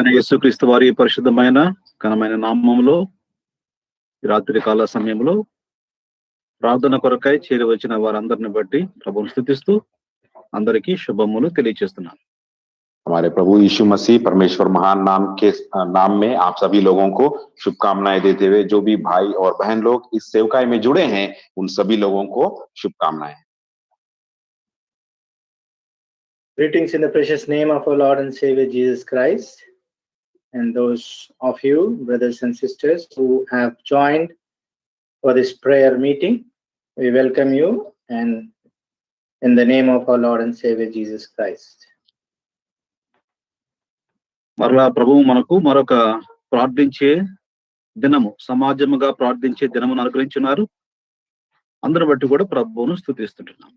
ప్రభువైన యేసుక్రీస్తు వారి పరిశుద్ధమైన ఘనమైన నామములో ఈ రాత్రి కాల సమయంలో ప్రార్థన కొరకై చేరి వచ్చిన వారందరిని బట్టి ప్రభువును స్తుతిస్తూ అందరికీ శుభములు తెలియజేస్తున్నాను. हमारे प्रभु यीशु मसीह परमेश्वर महान नाम के नाम में आप सभी लोगों को शुभकामनाएं देते हुए जो भी भाई और बहन लोग इस सेवकाई में जुड़े हैं उन सभी लोगों को शुभकामनाएं. Greetings in the precious name of our Lord and Savior Jesus Christ, and those of you, brothers and sisters, who have joined for this prayer meeting, we welcome you and in the name of our Lord and Savior Jesus Christ. మరలా ప్రభువు మనకు మరొక ప్రార్థించే దినము, సమాజముగా ప్రార్థించే దినమును అనుగ్రహించున్నారు. అందరి బట్టి కూడా ప్రభువును స్తుతిస్తుంటున్నాం.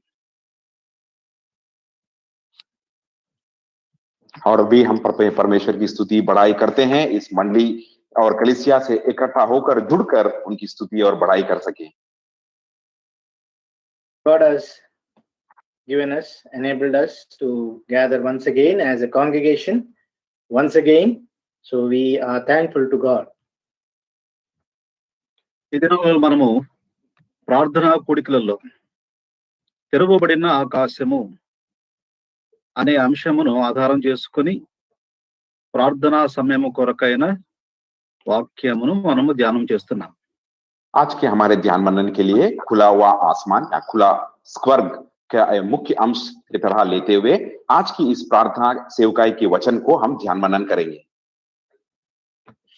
और भी हम परमेश्वर की स्तुति बढ़ाई करते हैं इस मंडली और कलीसिया से इकट्ठा होकर जुड़कर उनकी स्तुति और बढ़ाई कर सके. God has given us, enabled us to gather once again as a congregation, once again, so we are thankful to God. ఈ దినంలో మనము ప్రార్థనా కూడికలలో తెరవబడిన ఆకాశము అనే అంశమును ఆధారం చేసుకుని ప్రార్థనా సమయము కొరకైన వాక్యమును మనము ధ్యానం చేస్తున్నాం. आज के हमारे ध्यान मनन के लिए खुला हुआ आसमान या खुला स्वर्ग का मुख्य अंश की तरह लेते हुए आज की इस प्रार्थना सेवकाई के वचन को हम ध्यान मनन करेंगे.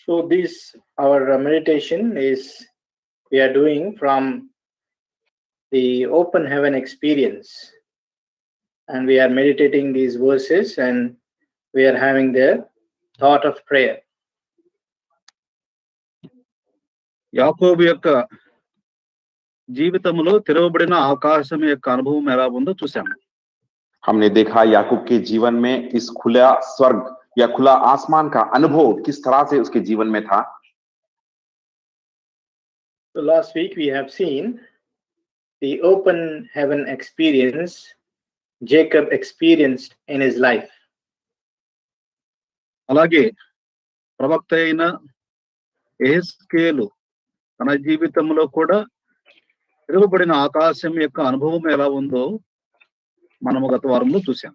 So this our meditation is we are doing from the open heaven experience, and we are meditating these verses and we are having the thought of prayer. యాకోబు యొక్క జీవితంలో తెరవబడిన ఆకాశం యొక్క అనుభవం ఎలా ఉందో చూసాము. हमने देखा याकूब के जीवन में इस खुला स्वर्ग या खुला आसमान का अनुभव किस तरह से उसके जीवन में था. So last week we have seen the open heaven experience Jacob experienced in his life. అలాగే ప్రవక్త అయిన యెహెజ్కేలు తన జీవితంలో కూడా తెరవబడిన ఆకాశం యొక్క అనుభవం ఎలా ఉందో మనము గత వారంలో చూసాం.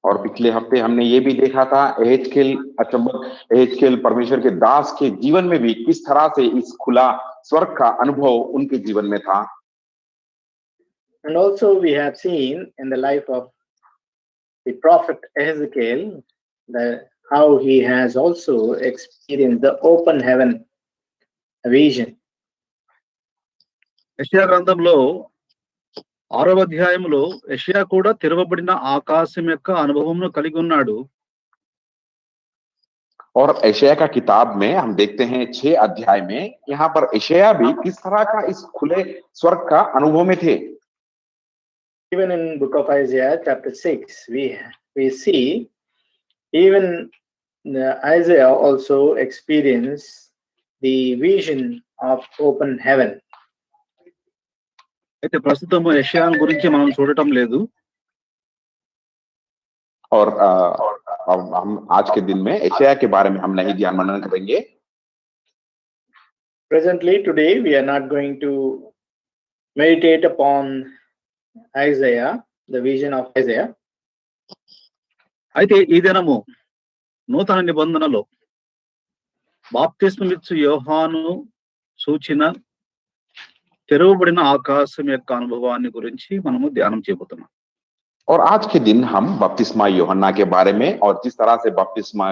और पिछले हफ्ते हमने ये भी देखा था एहेजकेल परमेश्वर के दास के जीवन में भी किस तरह से इस खुला स्वर्ग का अनुभव उनके जीवन में था. And also we have seen in the life of the prophet Ezekiel how he has also experienced the open heaven vision. యెషయా గ్రంథంలో 6వ అధ్యాయంలో యెషయా కూడా తెరవబడిన ఆకాశం యొక్క అనుభవంను కలిగి ఉన్నాడు. और यशायाह का किताब में हम देखते हैं 6 अध्याय में यहाँ पर यशायाह भी किस तरह का इस खुले स्वर्ग का अनुभव में थे. Even in book of Isaiah chapter 6 we see even Isaiah also experienced the vision of open heaven. అయితే ప్రస్తుతం యెషయా గురించి మనం చూడటం లేదు. और हम आज के दिन में यशायाह के बारे में हम नहीं ध्यान मनन करेंगे. Presently today we are not going to meditate upon Isaiah, the vision of Isaiah. అయితే ఈ దినము నూతన నిబంధనలో బాప్తిస్మమిచ్చు యోహాను సూచన తెరవబడిన ఆకాశం యొక్క అనుభవాన్ని గురించి మనము ధ్యానం చేయబోతున్నాం. और आज के दिन हम बपतिस्मा यूहन्ना के बारे में और जिस तरह से बपतिस्मा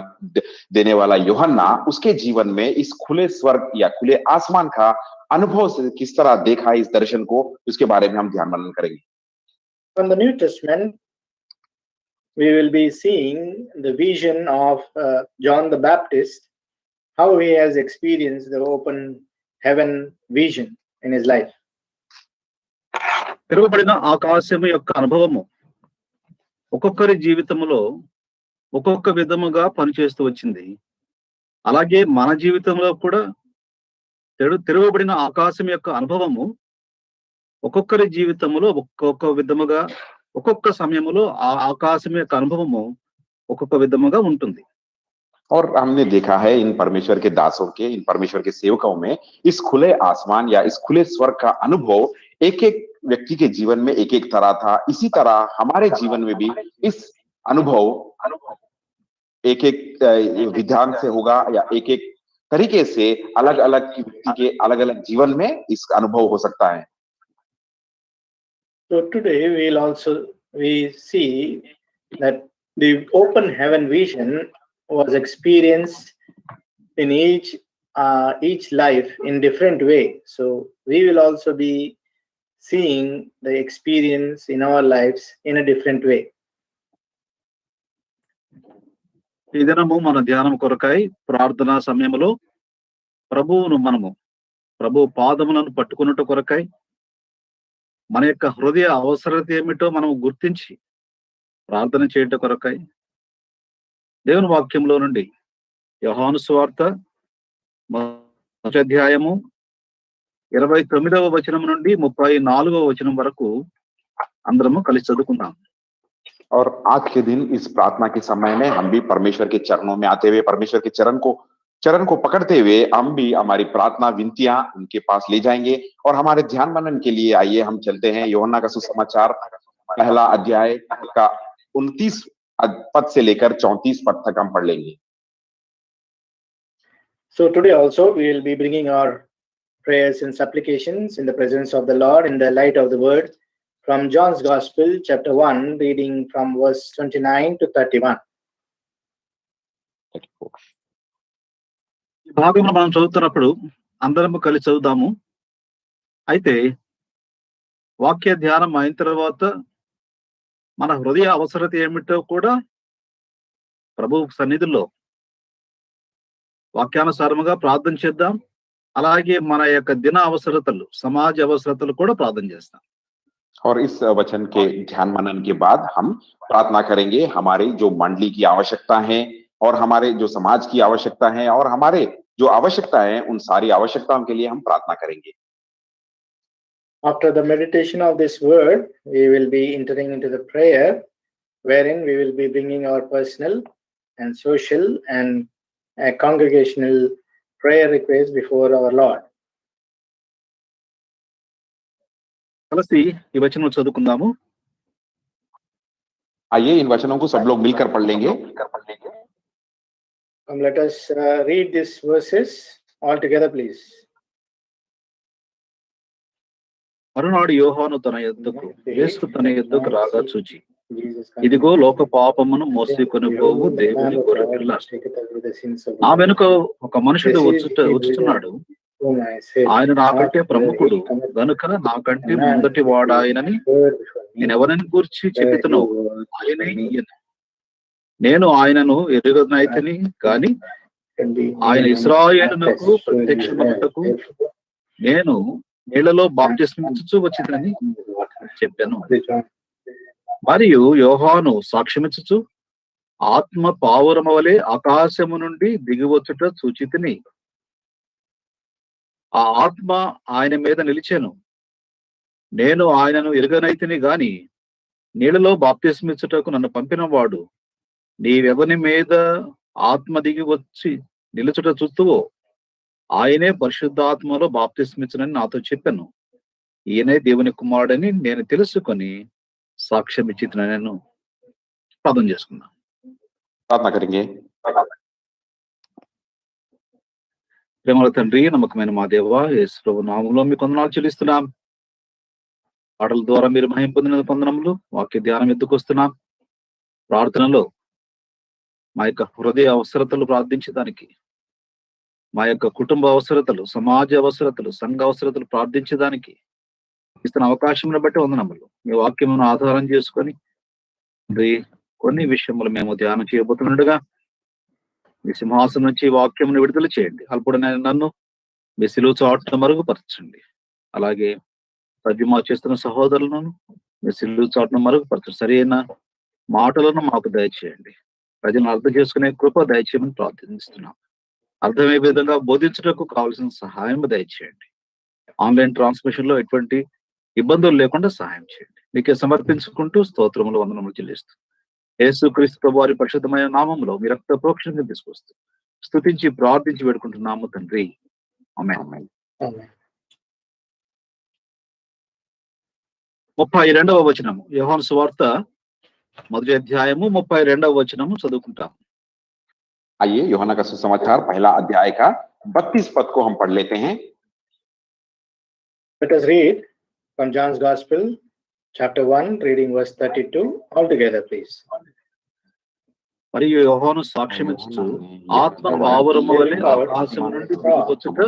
देने वाला यूहन्ना उसके जीवन में इस खुले स्वर्ग या खुले आसमान का अनुभव से किस तरह देखा इस दर्शन को उसके बारे में हम ध्यान मनन करेंगे. From the New Testament we will be seeing the vision of John the Baptist, how he has experienced the open heaven vision in his life. తెరవబడిన ఆకాశం యొక్క అనుభవము ఒక్కొక్కరి జీవితంలో ఒక్కొక్క విధముగా పనిచేస్తూ వచ్చింది. అలాగే మన జీవితంలో కూడా తెరవబడిన ఆకాశం యొక్క అనుభవము ఒక్కొక్కరి జీవితంలో ఒక్కొక్క విధముగా ఒక్కొక్క సమయంలో ఆ ఆకాశం యొక్క అనుభవము ఒక్కొక్క విధముగా ఉంటుంది. और हमने देखा है इन परमेश्वर के दासों के, इन परमेश्वर के सेवकों में इस खुले आसमान या इस खुले स्वर्ग का अनुभव एक-एक व्यक्ति के जीवन में एक-एक तरह था। इसी तरह हमारे जीवन में भी इस अनुभव एक-एक विधान से होगा या एक-एक तरीके से अलग-अलग व्यक्ति के अलग-अलग जीवन में इस अनुभव हो सकता है। So today we see that the open heaven vision was experienced in each life in different way. So we will also be seeing the experience in our lives in a different way. ఈ దినము మన ధ్యానం కొరకై ప్రార్థనా సమయంలో ప్రభు పాదములను పట్టుకున్నట్టు కొరకై మన యొక్క హృదయ అవసరత ఏమిటో మనం గుర్తించి ప్రార్థన చేయట కొరకై దేవుని వాక్యంలో నుండి యోహాను సువార్త మొదటి అధ్యాయము 29వ వచనం నుండి 34వ వచనం వరకు అందరము కలిసి చదువుకుందాం. और आज के दिन इस प्रार्थना के समय में हम भी परमेश्वर के चरणों में आते हुए परमेश्वर के चरण को पकड़ते हुए हम भी हमारी प्रार्थना विनतियां उनके पास ले जाएंगे और हमारे ध्यान मनन के लिए आइए हम चलते हैं यूहन्ना का सुसमाचार पहला अध्याय का 29 पद से लेकर 34 पद तक हम पढ़ लेंगे. So today also we will be bringing our prayers and supplications in the presence of the Lord in the light of the word from John's Gospel, chapter 1, reading from verse 29 to 31. ఈ భాగంలో మనం చదువుతున్నప్పుడు అందరము కలిసి చదువుదాము. అయితే వాక్య ధ్యానం అయిన తర్వాత మన హృదయ అవసరత ఏమిటో కూడా ప్రభు సన్నిధిలో వాక్యానుసారముగా ప్రార్థన చేద్దాం. అలాగే మన యొక్క దిన అవసరతలు, సమాజ అవసరతలు కూడా ప్రార్థన చేస్తాం. और इस वचन के ध्यान मनन के बाद हम प्रार्थना करेंगे हमारी जो मंडली की आवश्यकता है और हमारे जो समाज की आवश्यकता है और हमारे जो आवश्यकता है उन सारी आवश्यकताओं के लिए हम प्रार्थना करेंगे. After the meditation of this word, we will be entering into the prayer, wherein we will be bringing our personal and social and congregational prayer requests before our Lord. కలిసి ఈ వచనం చదువుకుందాము. आइए इन वचनों को सब लोग मिलकर पढ़ लेंगे. Let us read these verses all together, please. మరునాడు యోహాను తన యొద్దకు యేసు తన యొద్దకు రాగా చూచి, ఇదిగో లోక పాపమును మోసుకొని పోవు దేవుని గొర్రెపిల్ల, నా వెనుక ఒక మనుషుడు వచ్చుతున్నాడు, ఆయన నాకంటే ప్రముఖుడు గనుక నాకంటే ముందటి వాడాయనని నేను ఎవరిని గురించి చెబుతున్నా ఆయనే ఈయన. నేను ఆయనను ఎరుగనైతిని గాని ఆయన ఇశ్రాయేలునకు ప్రత్యక్షమగుటకు నేను నీళ్లలో బాప్తిస్మించుచు వచ్చిందని చెప్పాను. మరియు యోహాను సాక్ష్యమిచ్చుచు, ఆత్మ పావురము వలె ఆకాశము నుండి దిగివచ్చుట చూచితిని. ఆ ఆత్మ ఆయన మీద నిలిచాను. నేను ఆయనను ఎరుగనైతిని గాని నీళ్లలో బాప్తిస్మిచ్చుటకు నన్ను పంపిన వాడు నీవెవని మీద ఆత్మ దిగి వచ్చి నిలుచుట చూస్తువో ఆయనే పరిశుద్ధాత్మలో బాప్తిస్మిచ్చునని నాతో చెప్పాను. ఈయనే దేవుని కుమారుడని నేను తెలుసుకొని సాక్ష్యం ఇచ్చిన నేను ప్రార్థన చేసుకున్నాను. ప్రేమల తండ్రి, నమ్మకమైన మా దేవ, యేసు ప్రభు నామములో మీకు వందనాలు చెల్లిస్తున్నాం. పాటల ద్వారా మీరు మహిమ పొందిన పొందనములు, వాక్య ధ్యానం ఎత్తుకొస్తున్నాం. ప్రార్థనలో మా యొక్క హృదయ అవసరతలు ప్రార్థించడానికి, మా యొక్క కుటుంబ అవసరతలు, సమాజ అవసరతలు, సంఘ అవసరతలు ప్రార్థించడానికి ఇస్తున్న అవకాశంను బట్టి వందనములు. మీ వాక్యమును ఆధారం చేసుకొని కొన్ని విషయములు మేము ధ్యానం చేయబోతున్నట్టుగా మీ సింహాసనం నుంచి వాక్యమును విడుదల చేయండి. అల్పుడైన నన్ను మీ సిలువ చాటును మరుగుపరచండి. అలాగే తర్జుమా చేస్తున్న సహోదరులను మీ సిలువ చాటును మరుగుపరచండి. సరైన మాటలను మాకు దయచేయండి. ప్రజలను అర్థం చేసుకునే కృప దయచేయమని ప్రార్థిస్తున్నాం. అర్థమయ్యే విధంగా బోధించడానికి కావాల్సిన సహాయం దయచేయండి. ఆన్లైన్ ట్రాన్స్మిషన్ లో ఎటువంటి ఇబ్బందులు లేకుండా సహాయం చేయండి. మీకే సమర్పించుకుంటూ స్తోత్రములు వందనములు చెల్లిస్తూ యేసుక్రీస్తు ప్రభు వారి పరిశుద్ధమైన నామములో మీ రక్త ప్రోక్షణగా తీసుకొస్తూ స్తుతించి ప్రార్థించి వేడుకుంటున్నాము తండ్రి. ఆమేన్. Amen. Amen. 32వ వచనము యోహాను సువార్త 1వ అధ్యాయము 32వ వచనము చదువుకుంటాం. आइए यूहन्ना का सुसमाचार पहला अध्याय का 32 पद को हम पढ़ लेते हैं. Let us read from John's Gospel, chapter 1, reading verse 32. All together, please. మరియు యోహాను సాక్ష్యమిచ్చు ఆత్మ పావురము వలె ఆకాశం నుండి దిగివచ్చుట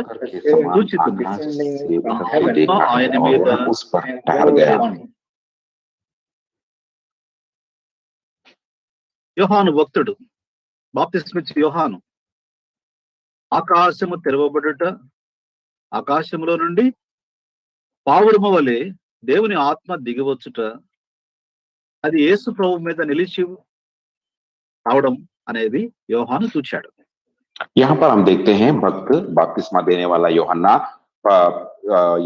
చూచితిని. ఆత్మ ఆయన మీద उस पर ठहर गया. యోహాను భక్తుడు బాప్తిస్మిచ్చు యోహాను ఆకాశము తెరవబడుట, ఆకాశములో నుండి పావురము వలె దేవుని ఆత్మ దిగివచ్చుట, అది యేసు ప్రభు మీద నిలిచి రావడం అనేది యోహాను చూచాడు. यहाँ पर हम देखते हैं भक्त बपतिस्मा देने वाला यूहन्ना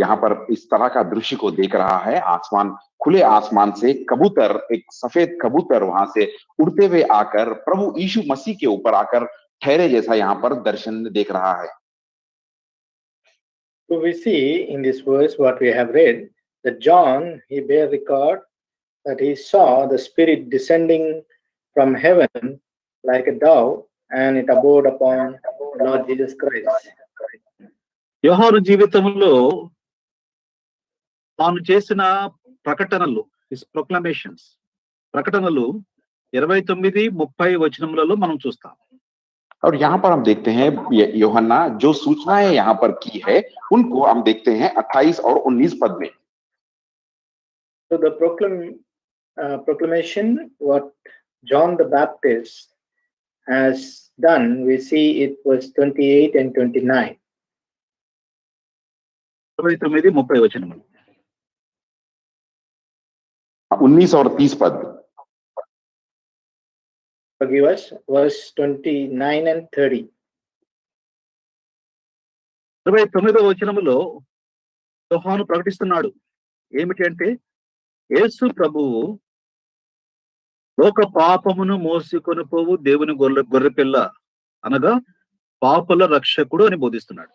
यहाँ पर इस तरह का दृश्य को देख रहा है. आसमान, खुले आसमान से कबूतर, एक सफेद कबूतर वहां से उड़ते हुए आकर प्रभु यीशु मसीह के ऊपर आकर ठहरे जैसा यहाँ पर दर्शन देख रहा है. So we see in this verse what we have read, that John, he bear record that he saw the Spirit descending from heaven like a dove, and it abode upon Lord Jesus Christ. యోహాను జీవితంలో తాను చేసిన ప్రకటనలు, his ప్రొక్లమేషన్స్, ప్రకటనలు 29-30 వచనములలో మనం చూస్తాం. और यहाँ पर हम देखते हैं यूहन्ना जो सूचनाएं यहाँ पर की है उनको हम देखते हैं 28 और 19 पद में. So the proclamation what John the Baptist has done, we see it was 28 and 29. 29-30 వచనములు. 19 और 30 पद. Forgive us, verse 29 and 30. 29వ వచనములో యోహాను ప్రకటిస్తున్నాడు. ఏమిటంటే యేసు ప్రభువు లోక పాపమును మోసుకొని పోవు దేవుని గొర్రెపిల్ల అనగా పాపుల రక్షకుడు అని బోధిస్తున్నాడు.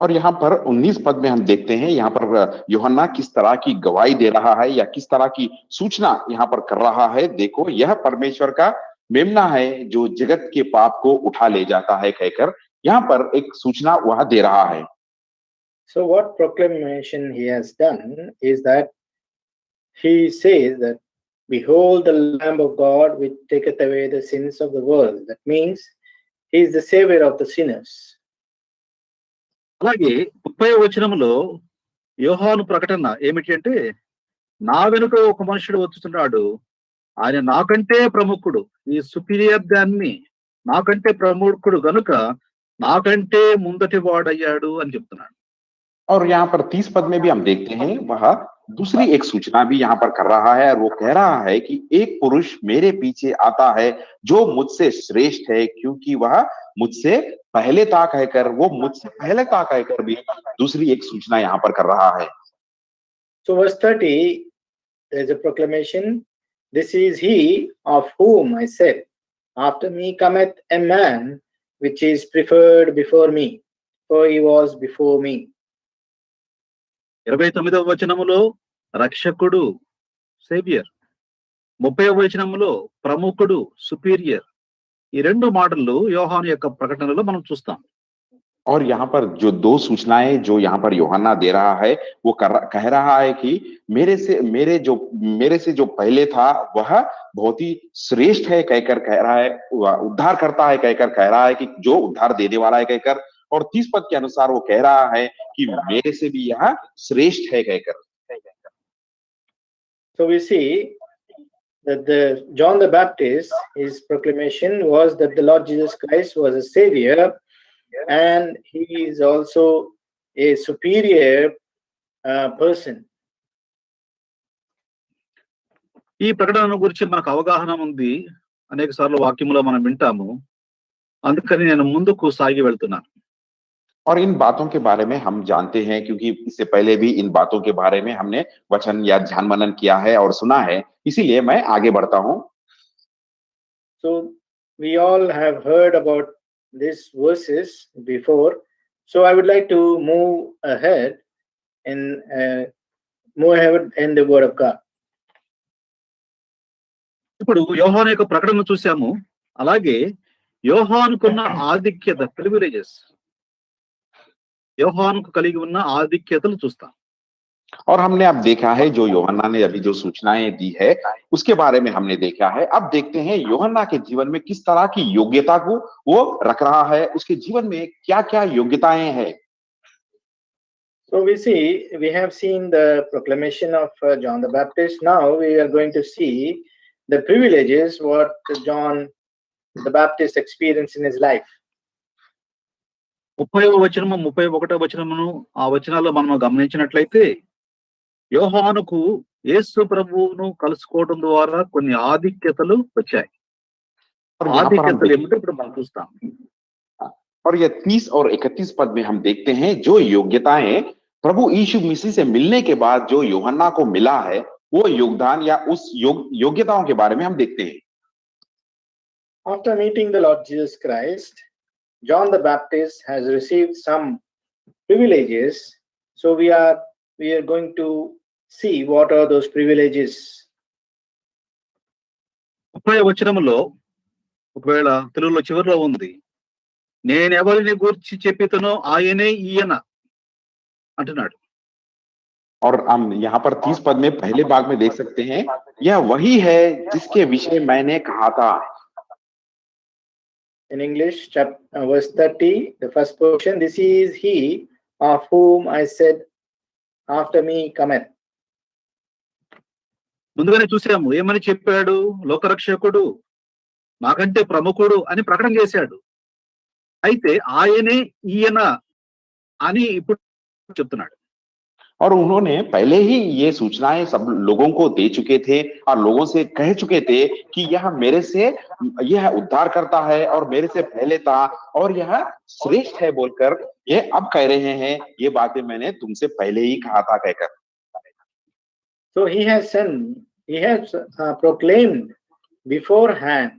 और यहाँ पर 19 पद में हम देखते हैं यहाँ पर यूहन्ना किस तरह की गवाही दे रहा है या किस तरह की सूचना यहाँ पर कर रहा है. देखो, यह परमेश्वर का मेमना है जो जगत के पाप को उठा ले जाता है कहकर यहाँ पर एक सूचना वह दे रहा है. So what proclamation he has done is that he says that behold the Lamb of God which taketh away the sins of the world. That means he is the savior of the sinners. అలాగే 30వ వచనములో యోహాను ప్రకటన ఏమిటి అంటే నా వెనుక ఒక మనుషుడు వచ్చుతున్నాడు, ఆయన నాకంటే ప్రముఖుడు, ఈ సుపీరియర్ దాన్ని నాకంటే ప్రముఖుడు గనుక నాకంటే ముందటి వాడయ్యాడు అని చెప్తున్నాడు. और यहाँ पर 30 पद में भी हम देखते हैं वह दूसरी एक सूचना भी यहाँ पर कर रहा है और वो कह रहा है कि एक पुरुष मेरे पीछे आता है जो मुझसे श्रेष्ठ है क्योंकि वह मुझसे पहले था कहकर, वो मुझसे पहले था कहकर भी दूसरी एक सूचना यहाँ पर कर रहा है. So verse 30, there is a proclamation, this is he of whom I said, after me cometh a man which is preferred before me, for he was before me. 29వ వచనములో రక్షకుడు, సేవియర్. 30వ వచనములో ప్రముఖుడు, సుపీరియర్. ఈ రెండు మాటలు యోహాను యొక్క ప్రకటనలో మనం చూస్తాం. और यहाँ पर जो दो सूचनाएं जो यहाँ पर यूहन्ना दे रहा है वो कह रहा है कि मेरे से जो पहले था वह बहुत ही श्रेष्ठ है कहकर कह रहा है, उद्धार करता है कहकर कह रहा है कि जो उद्धार देने वाला है कहकर. और 30 पद के अनुसार वो कह रहा है कि मेरे से भी यह श्रेष्ठ है कहकर. So we see that John the Baptist, his proclamation was that the Lord Jesus Christ was a savior and he is also a superior person. ఈ ప్రకటన గురించి మనకు అవగాహన ఉంది, అనేక సార్లు వాక్యములో మనం వింటాము, అందుకని నేను ముందుకు సాగి వెళ్తున్నాను. और इन बातों के बारे में हम जानते हैं क्योंकि इससे पहले भी इन बातों के बारे में हमने वचन या ध्यान मनन किया है और सुना है, इसीलिए मैं आगे बढ़ता हूं. So we all have heard about these verses before. So I would like to move ahead in the Word of God. ఇప్పుడు యోహాను యొక్క ప్రకటన చూసాము. అలాగే యోహానుకున్న ఆధిక్యత, ప్రివిలేజెస్, యోహానుకు కలిగి ఉన్న ఆధిక్యతలు చూస్తాం. और हमने अब देखा है जो यूहन्ना ने अभी जो सूचनाएं दी है उसके बारे में हमने देखा है। अब देखते हैं यूहन्ना के जीवन में किस तरह की योग्यता को वो रख रहा है, उसके जीवन में क्या-क्या योग्यताएं हैं। So we have seen the proclamation of John the Baptist. Now we are going to see the privileges what John the Baptist experienced in his life. 30వ వచనము 31వ వచనమును ఆ వచనాల్లో మనం గమనించినట్లయితే యోహానుకు యేసు ప్రభువును కలుసుకోవడం ద్వారా కొన్ని ఆధిక్యతలు వచ్చాయి. ఆధిక్యతలు ఏమిటో ఇప్పుడు మనం చూస్తాం. और ये 30 और 31 पद में हम देखते हैं जो योग्यताएं प्रभु यीशु मसीह से मिलने के बाद जो यूहन्ना को मिला है वो योगदान या उस योग्यताओं के बारे में हम देखते हैं। After meeting the Lord Jesus Christ, John the Baptist has received some privileges. So we are going to see what are those privileges. 30వ వచనములో ఒకవేళ తెలుగులో చివరిలో ఉంది, నేనెవరిని గూర్చి చెప్పితనో ఆయనే ఈయన అంటున్నాడు. और हम यहाँ पर 30 पद में पहले भाग में देख सकते हैं, यह वही है जिसके विषय मैंने कहा था। In English, verse 30, the first portion, this is he of whom I said, after me cometh. ముందుగానే చూసాము ఏమని చెప్పాడు, లోకరక్షకుడు నాకంటే ప్రముఖుడు అని ప్రకటన చేశాడు. అయితే ఆయనే ఈయన అని ఇప్పుడు చెప్తున్నాడు. और उन्होंने पहले ही ये सूचनाएं सब लोगों को दे चुके थे और लोगों से कह चुके थे कि यह उद्धार करता है और मेरे से पहले था और यह श्रेष्ठ है बोलकर ये अब कह रहे हैं, ये बातें मैंने तुमसे पहले ही कहा था कहकर। So he has proclaimed beforehand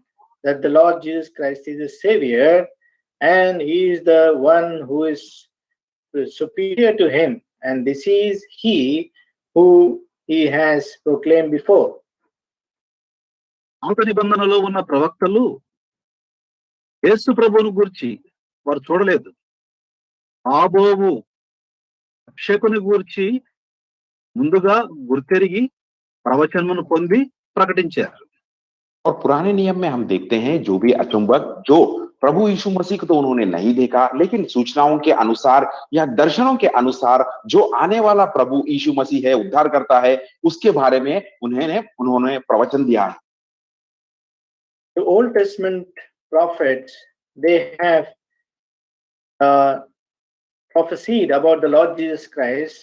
that the Lord Jesus Christ is the Savior and he is the one who is superior to him. And this is he who he has proclaimed before. పాత నిబంధనలో ఉన్న ప్రవక్తలు యేసు ప్రభువును గురించి వారు చూడలేదు. రాబోవు రక్షకుని గురించి ముందుగా గుర్తెరిగి ప్రవచనమును పొంది ప్రకటించారు. और पुराने नियम में हम देखते हैं जो भी अचुंबक जो प्रभु यीशु मसीह को तो उन्होंने नहीं देखा, लेकिन सूचनाओं के अनुसार या दर्शनों के अनुसार जो आने वाला प्रभु यीशु मसीह है, उद्धार करता है, उसके बारे में उन्होंने प्रवचन दिया है। The Old Testament prophets, they have prophesied about the Lord Jesus Christ,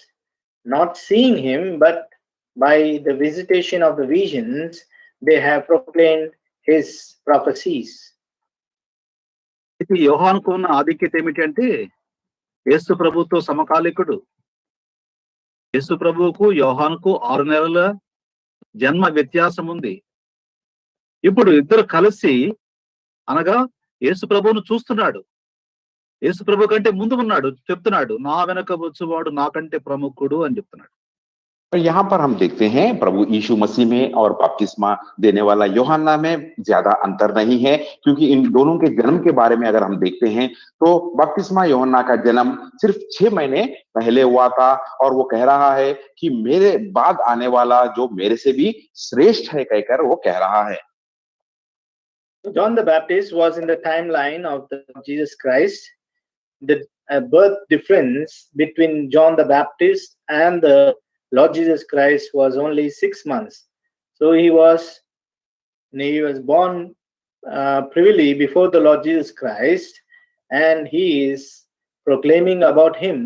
not seeing him, but by the visitation of the visions, they have proclaimed his prophecies. ఇది యోహానుకు ఉన్న ఆధిక్యత ఏమిటంటే యేసు ప్రభువుతో సమకాలికుడు. యేసు ప్రభువుకు యోహానుకు 6 నెలల జన్మ వ్యత్యాసం ఉంది. ఇప్పుడు ఇద్దరు కలిసి అనగా యేసు ప్రభువును చూస్తున్నాడు. యేసు ప్రభు కంటే ముందు ఉన్నాడు, చెప్తున్నాడు నా వెనక వచ్చువాడు నాకంటే ప్రముఖుడు అని చెప్తున్నాడు. और यहाँ पर हम देखते हैं प्रभु यीशु मसीह में और बपतिस्मा देने वाला यूहन्ना में ज्यादा अंतर नहीं है, क्योंकि इन दोनों के जन्म के बारे में अगर हम देखते हैं तो बपतिस्मा यूहन्ना का जन्म सिर्फ 6 महीने पहले हुआ था और वो कह रहा है कि मेरे बाद आने वाला जो मेरे से भी श्रेष्ठ है कहकर वो कह रहा है। John the Baptist was in the timeline of Jesus Christ. The birth difference between John the Baptist and the Lord Jesus Christ was only 6 months. So he was born privily before the Lord Jesus Christ, and he is proclaiming about him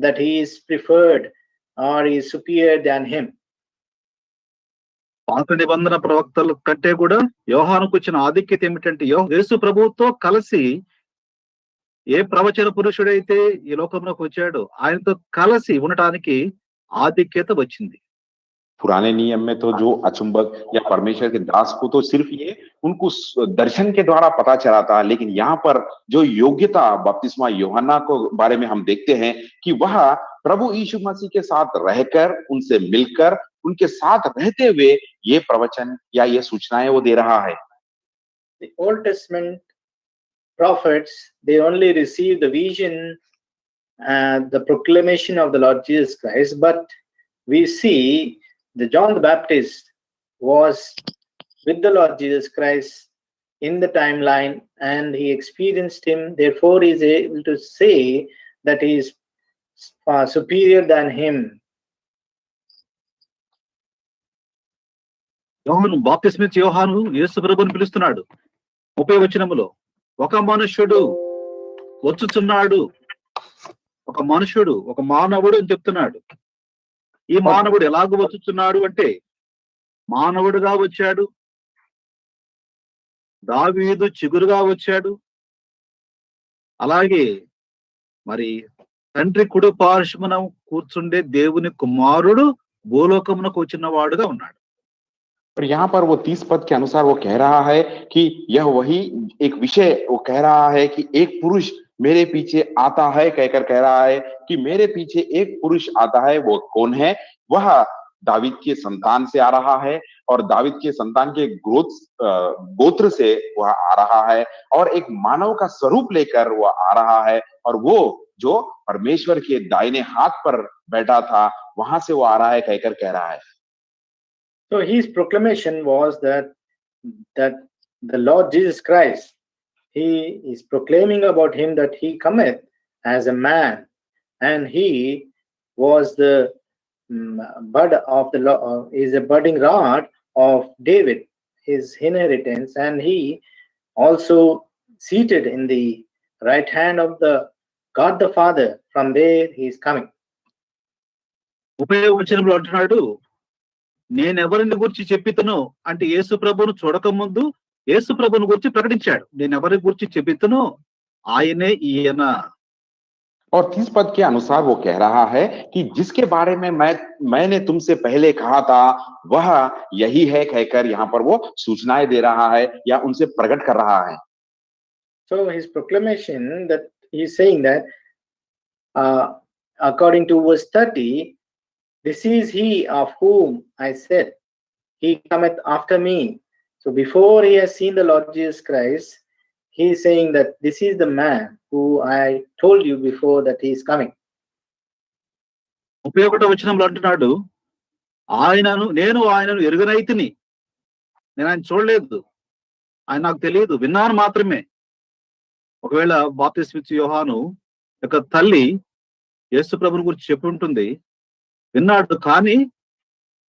that he is preferred or he is superior than him. పాత నిబంధన ప్రవక్తల కంటే కూడా యోహానుకు వచ్చిన ఆధిక్యత ఏమిటంటే యేసు ప్రభువుతో కలిసి ఏ ప్రవచన పురుషుడైతే ఈ లోకంలోకి వచ్చాడో ఆయనతో కలిసి ఉండటానికి ఆధిక్యత వచ్చింది. पुराने नियम में तो जो अचुंबक या परमेश्वर के दास को तो सिर्फ ये उनको दर्शन के द्वारा पता चला था, लेकिन यहाँ पर जो योग्यता बपतिस्मा यूहन्ना को बारे में हम देखते हैं कि वह प्रभु यीशु मसीह के साथ रहकर, उनसे मिलकर, उनके साथ रहते हुए ये प्रवचन या ये सूचनाएं वो दे रहा है। The Old Testament prophets, they only received the vision and the proclamation of the Lord Jesus Christ, but we see the John the Baptist was with the Lord Jesus Christ in the timeline, and he experienced him. Therefore, he is able to say that he is far superior than him. యోహాను బాప్తిస్మిచ్చే యోహాను యేసు ప్రభువుని పిలుస్తున్నాడు. 30వ వచనములో ఒక మనుష్యుడు వచ్చుచున్నాడు, ఒక మనుష్యుడు, ఒక మానవుడు అని చెప్తున్నాడు. ఈ మానవుడు ఎలాగ వచ్చుచున్నాడు అంటే మానవుడుగా వచ్చాడు, దావీదు చిగురుగా వచ్చాడు, అలాగే మరి తండ్రి కుడి పార్శ్వమున కూర్చుండే దేవుని కుమారుడు భూలోకమునకు వచ్చిన వాడుగా ఉన్నాడు. और यहाँ पर वो 30 पद के अनुसार वो कह रहा है कि यह वही एक विषय वो कह रहा है कि एक पुरुष मेरे पीछे आता है, कहकर कह रहा है कि मेरे पीछे एक पुरुष आता है। वो कौन है? वह दावीद के संतान से आ रहा है और दावीद के संतान के गोत्र से वह आ रहा है और एक मानव का स्वरूप लेकर वह आ रहा है, और वो जो परमेश्वर के दाहिने हाथ पर बैठा था वहां से वो आ रहा है, कहकर कह रहा है। So his proclamation was that the Lord Jesus Christ, he is proclaiming about him that he cometh as a man, and he was the bud of the is a budding rod of David, his inheritance, and he also seated in the right hand of the God the Father. From there he is coming. ఉపయోగించడంలో అంటున్నాడు, నేనెవరిని గురించి చెప్పితను అంటే యేసు ప్రభువును చూడక ముందు యేసు ప్రభువును గురించి ప్రకటించాడు. నేను ఎవరి గురించి చెప్పితను ఆయనే ఈయన. और 30 पद के अनुसार वो कह रहा है कि जिसके बारे में मैंने तुमसे पहले कहा था वह यही है, कहकर यहाँ पर वो सूचनाएं दे रहा है या उनसे प्रकट कर रहा है। So his proclamation, that he is saying that according to verse 30, this is he of whom I said, he cometh after me. So before he has seen the Lord Jesus Christ, he is saying that this is the man who I told you before that he is coming. 31వ వచనంలో అంటున్నాడు, నేను ఆయనను ఎరుగనైతిని, నేను ఆయన చూడలేదు, ఆయన నాకు తెలియదు, విన్నాను మాత్రమే. ఒకవేళ బాప్తిస్మిచ్చే యోహాను యొక్క తల్లి యేసు ప్రభువుని గురించి చెప్పి ఉంటుంది, విన్నాడు, కానీ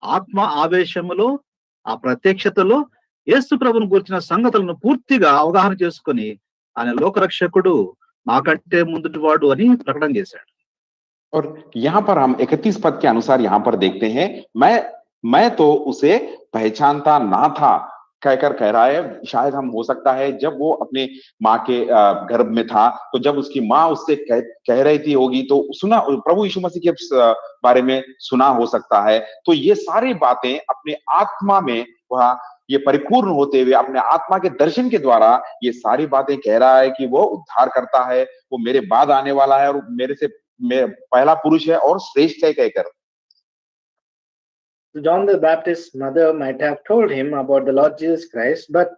ఆత్మ ఆవేశములో ఆ ప్రత్యక్షతలో యేసు ప్రభువుని గురించిన సంగతులను పూర్తిగా అవగాహన చేసుకొని ఆయన లోకరక్షకుడు, నాకంటే ముందుటి వాడు అని ప్రకటన చేశాడు. और यहाँ पर हम 31 पद के अनुसार यहाँ पर देखते हैं, मैं तो उसे पहचानता ना था, कहकर कह रहा है। शायद हम हो सकता है जब वो अपने माँ के गर्भ में था, तो जब उसकी माँ उससे कह रही थी होगी, तो सुना, प्रभु यीशु मसीह के बारे में सुना हो सकता है। तो ये सारी बातें अपने आत्मा में वह ये परिपूर्ण होते हुए अपने आत्मा के दर्शन के द्वारा ये सारी बातें कह रहा है कि वो उद्धार करता है, वो मेरे बाद आने वाला है और मेरे से पहला पुरुष है और श्रेष्ठ है, कहकर। John the Baptist's mother might have told him about the Lord Jesus Christ, but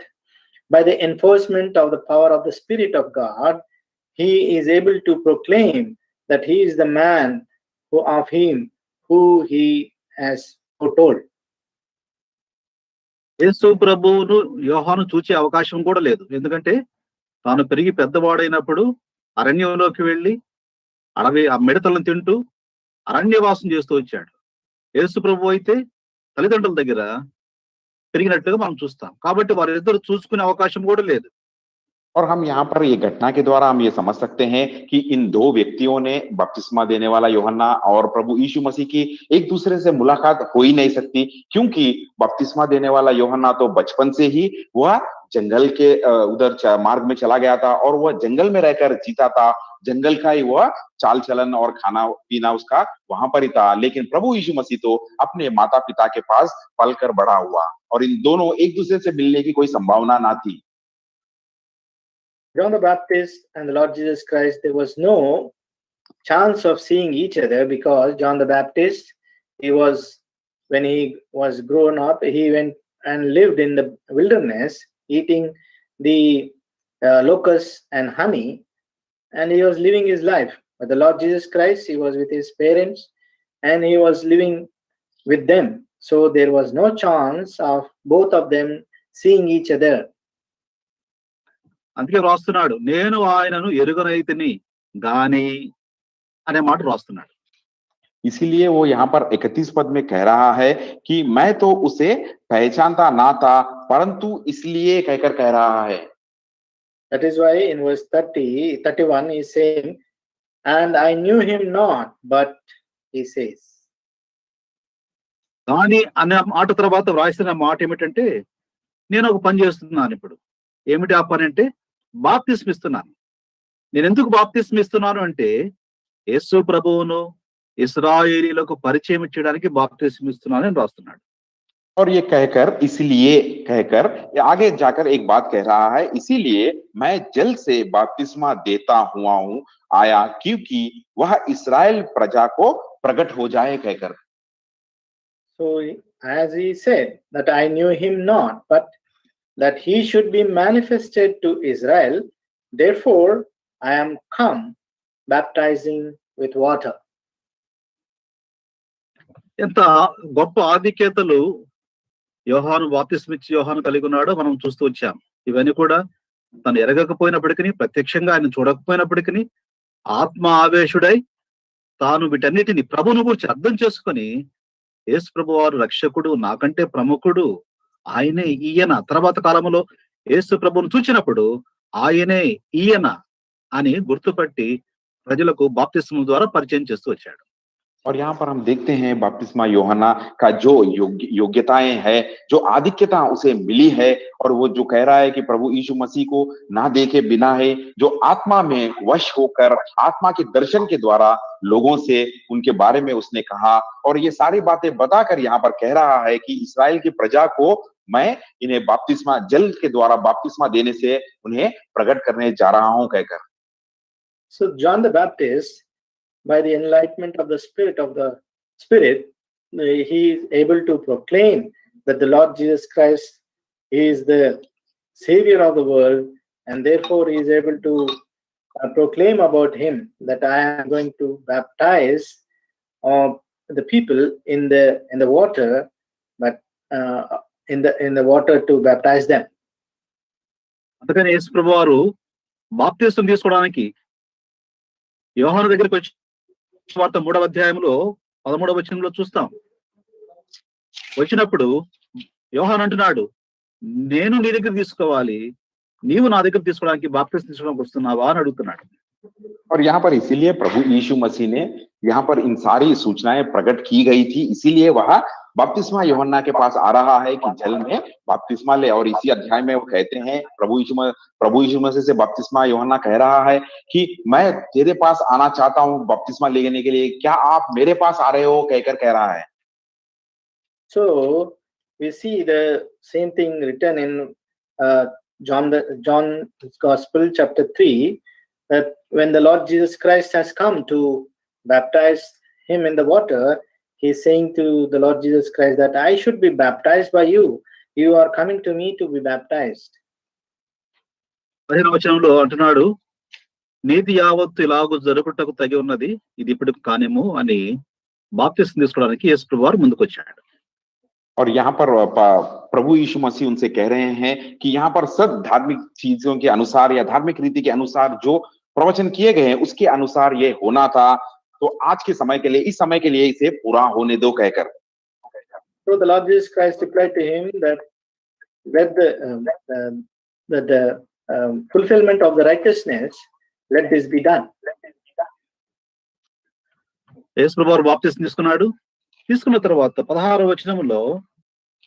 by the enforcement of the power of the Spirit of God, he is able to proclaim that he is the man of him who he has foretold. యేసు ప్రభువును యోహాను చూసే అవకాశం కూడా లేదు. ఎందుకంటే తాను పెరిగి పెద్దవాడైనప్పుడు అరణ్యంలోకి వెళ్ళి అడవి ఆ మిడతలను తింటూ అరణ్యవాసం చేస్తూ వచ్చాడు. యేసు ప్రభు అయితే తల్లిదండ్రుల దగ్గర పెరిగినట్లుగా మనం చూస్తాం. కాబట్టి వారిద్దరు చూసుకునే అవకాశం కూడా లేదు. और हम यहाँ पर ये घटना के द्वारा हम ये समझ सकते हैं कि इन दो व्यक्तियों ने, बपतिस्मा देने वाला यूहन्ना और प्रभु यीशु मसीह की एक दूसरे से मुलाकात हो ही नहीं सकती, क्योंकि बपतिस्मा देने वाला यूहन्ना तो बचपन से ही वह जंगल के उधर मार्ग में चला गया था और वह जंगल में रहकर जीता था। जंगल का ही वह चाल चलन और खाना पीना उसका वहां पर ही था। लेकिन प्रभु यीशु मसीह तो अपने माता पिता के पास पलकर बड़ा हुआ और इन दोनों एक दूसरे से मिलने की कोई संभावना ना थी। John the Baptist and the Lord Jesus Christ, there was no chance of seeing each other because John the Baptist, when he was grown up, he went and lived in the wilderness, eating the locusts and honey, and he was living his life. But the Lord Jesus Christ, he was with his parents and he was living with them. So there was no chance of both of them seeing each other. అందుకే రాస్తున్నాడు, నేను ఆయనను ఎరుగనైతిని గాని అనే మాట రాస్తున్నాడు. इसीलिए वो यहाँ पर 31 पद में कह रहा है कि मैं तो उसे पहचानता ना था, परंतु इसलिए कहकर कह रहा है। That is why in verse 31 he is saying, and I knew him not, but he says. కానీ అనే మాట తర్వాత వ్రాసిన మాట ఏమిటంటే, నేను ఒక పని చేస్తున్నాను ఇప్పుడు. ఏమిటి ఆ పని అంటే, బాప్తిస్మ ఇస్తున్నాను. నేను ఎందుకు బాప్తిస్మ ఇస్తున్నాను అంటే, యేసు ప్రభువును ఇశ్రాయేలీయులకు పరిచయం చేయడానికి బాప్తిస్మ ఇస్తున్నాను అని రాస్తున్నాడు. और ये कहकर, इसलिए कहकर आगे जाकर एक बात कह रहा है, इसीलिए मैं जल से बपतिस्मा देता हुआ हूं आया, क्योंकि वह इस्राएल प्रजा को प्रकट हो जाए कहकर। So as he said that I knew him not, but that he should be manifested to Israel, therefore I am come baptizing with water. ఎంత గొప్ప ఆధిక్యతలు యోహాను బాప్తిస్మ ఇచ్చి యోహాను కలిగి ఉన్నాడో మనం చూస్తూ వచ్చాం. ఇవన్నీ కూడా తను ఎరగకపోయినప్పటికీ, ప్రత్యక్షంగా ఆయన చూడకపోయినప్పటికీ, ఆత్మ ఆవేశుడై తాను వీటన్నిటిని ప్రభువును గురించి అర్థం చేసుకొని, యేసు ప్రభు వారు రక్షకుడు, నాకంటే ప్రముఖుడు, ఆయనే ఈయన, తర్వాత కాలంలో యేసు ప్రభువును చూచినప్పుడు ఆయనే ఈయన అని గుర్తుపట్టి ప్రజలకు బాప్తిస్మ ద్వారా పరిచయం చేస్తూ వచ్చాడు. और यहाँ पर हम देखते हैं बपतिस्मा यूहन्ना का जो योग्यताएं है, जो आधिक्यता उसे मिली है, और वो जो कह रहा है कि प्रभु यीशु मसीह को ना देखे बिना है, जो आत्मा में वश होकर आत्मा के दर्शन के द्वारा लोगों से उनके बारे में उसने कहा, और ये सारी बातें बताकर यहाँ पर कह रहा है कि इस्राएल की प्रजा को मैं इन्हें बपतिस्मा, जल के द्वारा बपतिस्मा देने से उन्हें प्रकट करने जा रहा हूं कहकर। So John the Baptist, by the enlightenment of the Spirit, he is able to proclaim that the Lord Jesus Christ is the Savior of the world, and therefore he is able to proclaim about him that I am going to baptize the people in the water, but in the water to baptize them. అందుకని యేసు ప్రభు వారు బాప్తిస్మ తీసుకోవడానికి యోహాను దగ్గరికి వచ్చి వార్త 3వ అధ్యాయంలో 13వ వచనంలో చూస్తాం. వచ్చినప్పుడు యోహాను అంటున్నాడు, నేను నీ దగ్గర తీసుకోవాలి, నీవు నా దగ్గర తీసుకోవడానికి బాప్తిస్మ తీసుకోవడానికి వస్తున్నావా అని అడుగుతున్నాడు. और यहाँ पर इसीलिए प्रभु यीशु मसीह ने यहाँ पर इन सारी सूचनाएं प्रकट की गई थी, इसीलिए वह बपतिस्मा यूहन्ना के पास आ रहा है कि जल में बपतिस्मा ले। और इसी अध्याय में वो कहते हैं, प्रभु यीशु मसीह से बपतिस्मा यूहन्ना कह रहा है कि मैं तेरे पास आना चाहता हूँ बपतिस्मा लेने के लिए, क्या आप मेरे पास आ रहे हो कहकर कह रहा है। So we see the same thing written in John's Gospel chapter 3, that when the Lord Jesus Christ has come to baptize him in the water, he is saying to the Lord Jesus Christ that I should be baptized by you. You are coming to me to be baptized. 15వ వచనంలో అంటున్నాడు, నీతి యావత్తు ఇలాగూ జరుగుటకు తగి ఉన్నది, ఇది ఇప్పుడు కానేమో అని బాప్తిస్మ తీసుకోవడానికి యేసు ప్రభు వారు ముందుకు వచ్చాడు. और यहाँ पर प्रभु यीशु मसीह उनसे कह रहे हैं कि यहाँ पर सब धार्मिक चीजों के अनुसार या धार्मिक रीति के अनुसार जो प्रवचन किए गए हैं उसके अनुसार ये होना था, तो आज के समय के लिए, इस समय के लिए इसे पूरा होने दो कहकर। So the Lord Jesus Christ replied to him that let the fulfillment of the righteousness, let this be done. యేసు ప్రభు వారు బాప్తిస్మ తీసుకున్నాడు. తీసుకున్న తర్వాత 16వ వచనంలో